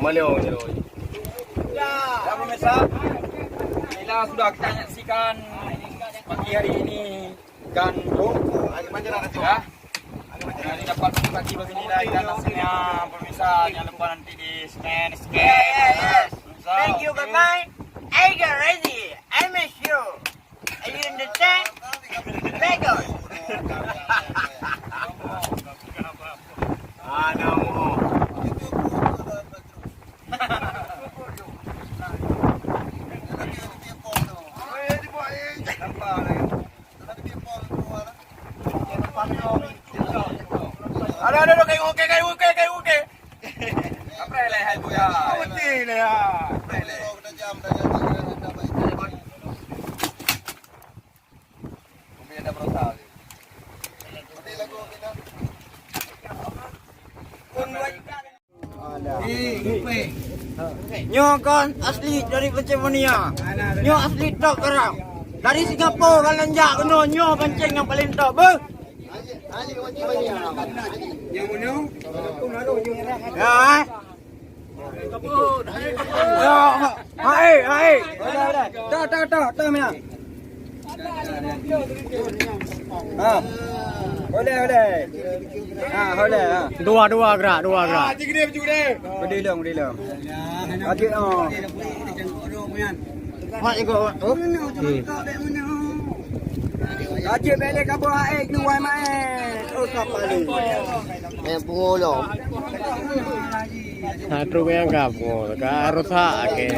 Maleo. Ya, pemirsa. Inilah sudah kita saksikan pagi hari ini ikan bongko. Ya. Ini dapat pagi beginilah ikan hasilnya pemirsa. Jangan lupa nanti di scan. Yes. Thank you, bye-bye. I got ready. I miss you. Are you in the tank? Lego. Mo. Ada kayu oke. Apa leher bu ya? Betul ya. Ada berotak. Nyo kan asli dari Pencemonia. Nyo asli top sekarang. Dari Singapura kalian jak kena nyo pancing yang paling top. Be. Ya. Ya, hai. Tak mina. Boleh. Boleh. Dua gerak. Berdiri dong. Lagi Mak ikut. Lagi balik ke bawah keluar mai. Kapal ni. Pengolong. Satu yang kapo, harus hak ke.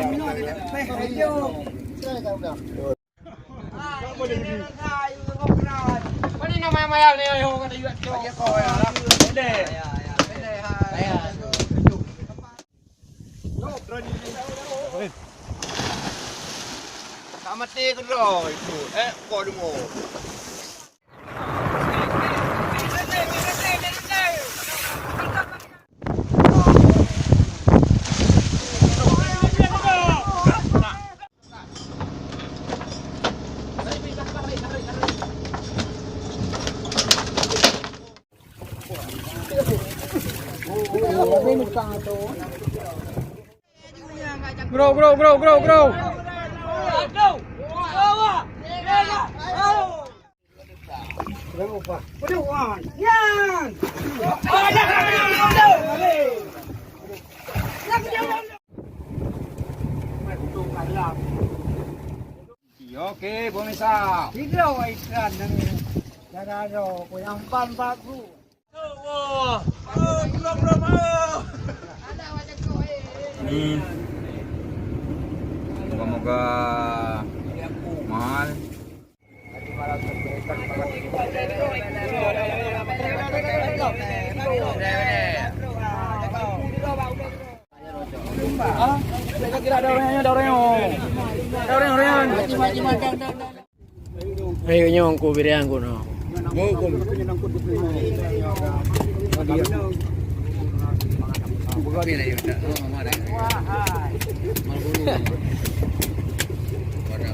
Mana nama mayal ni yo kata juga. Dia kau ya. Bede. Sama teh kedua itu. Kau demo. Bro. Oke, pemirsa. Tiga ikan yang ada yang bagus. Moga-moga mahal. Kira ada orangnya. Ayo nyong ko birian ko no. Warna